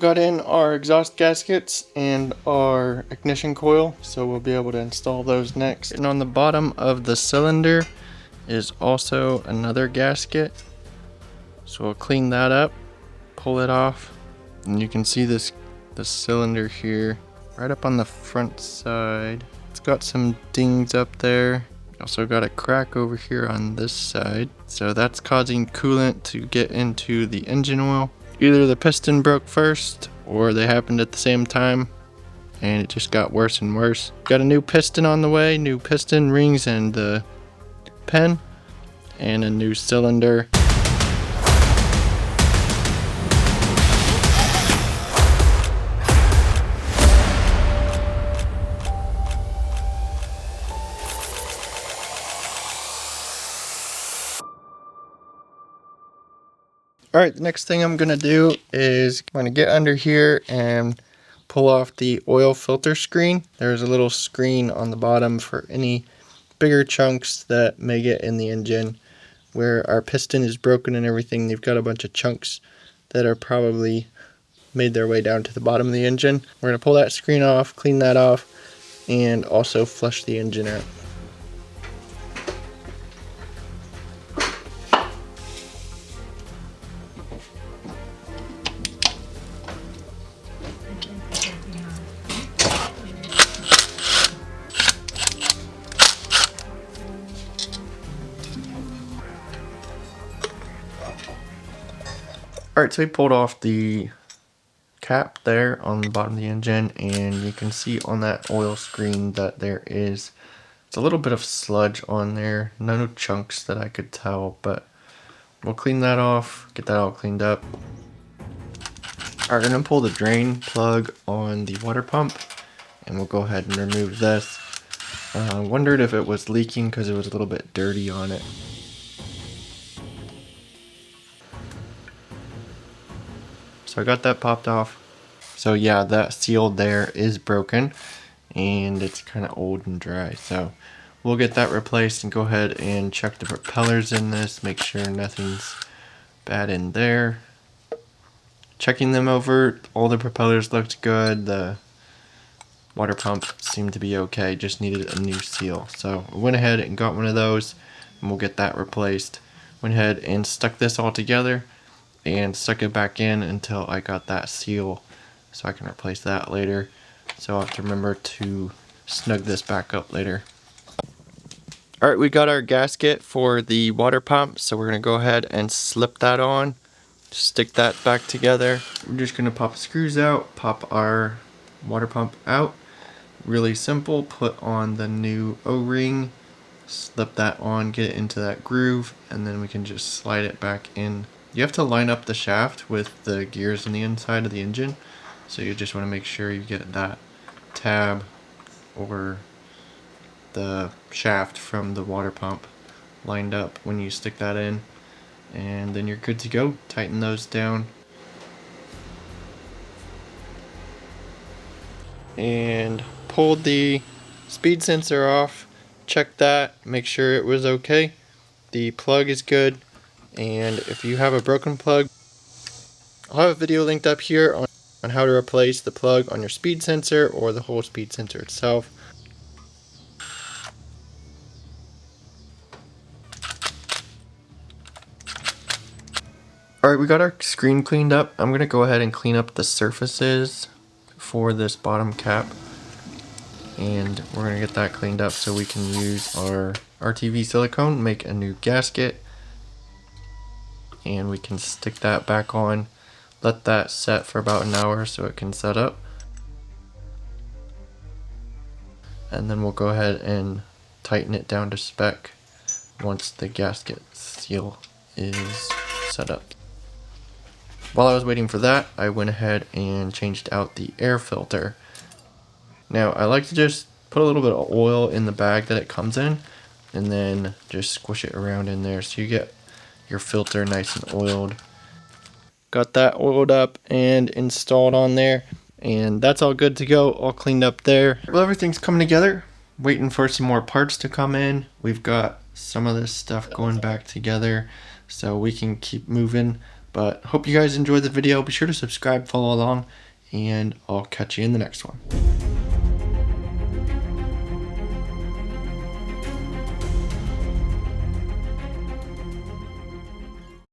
Got in our exhaust gaskets and our ignition coil, so we'll be able to install those next. And on the bottom of the cylinder is also another gasket, so we'll clean that up, pull it off, and you can see the cylinder here right up on the front side. It's got some dings up there. Also got a crack over here on this side, so that's causing coolant to get into the engine oil. Either the piston broke first or they happened at the same time and it just got worse and worse. Got a new piston on the way, new piston rings and the pen, and a new cylinder. Alright, the next thing I'm going to do is I'm going to get under here and pull off the oil filter screen. There's a little screen on the bottom for any bigger chunks that may get in the engine. Where our piston is broken and everything, they've got a bunch of chunks that are probably made their way down to the bottom of the engine. We're going to pull that screen off, clean that off, and also flush the engine out. Alright, so we pulled off the cap there on the bottom of the engine, and you can see on that oil screen that it's a little bit of sludge on there. No chunks that I could tell, but we'll clean that off, get that all cleaned up. Alright, we're going to pull the drain plug on the water pump, and we'll go ahead and remove this. I wondered if it was leaking because it was a little bit dirty on it. So I got that popped off. So yeah, that seal there is broken and it's kind of old and dry. So we'll get that replaced and go ahead and check the propellers in this, make sure nothing's bad in there. Checking them over, all the propellers looked good. The water pump seemed to be okay, just needed a new seal. So I went ahead and got one of those and we'll get that replaced. Went ahead and stuck this all together and stuck it back in until I got that seal, so I can replace that later. So I'll have to remember to snug this back up later. Alright, we got our gasket for the water pump, so we're going to go ahead and slip that on. Stick that back together. We're just going to pop the screws out, pop our water pump out. Really simple. Put on the new O-ring, slip that on, get it into that groove, and then we can just slide it back in. You have to line up the shaft with the gears on the inside of the engine, so you just want to make sure you get that tab or the shaft from the water pump lined up when you stick that in, and then you're good to go. Tighten those down and pull the speed sensor off. Check that, make sure it was okay. The plug is good. And if you have a broken plug, I'll have a video linked up here on how to replace the plug on your speed sensor or the whole speed sensor itself. Alright, we got our screen cleaned up. I'm going to go ahead and clean up the surfaces for this bottom cap. And we're going to get that cleaned up so we can use our ATV silicone, make a new gasket. And we can stick that back on, let that set for about an hour so it can set up, and then we'll go ahead and tighten it down to spec once the gasket seal is set up. While I was waiting for that, I went ahead and changed out the air filter. Now I like to just put a little bit of oil in the bag that it comes in and then just squish it around in there so you get your filter nice and oiled. Got that oiled up and installed on there, and that's all good to go, all cleaned up there. Well, everything's coming together. Waiting for some more parts to come in. We've got some of this stuff going back together so we can keep moving. But hope you guys enjoyed the video. Be sure to subscribe, follow along, and I'll catch you in the next one.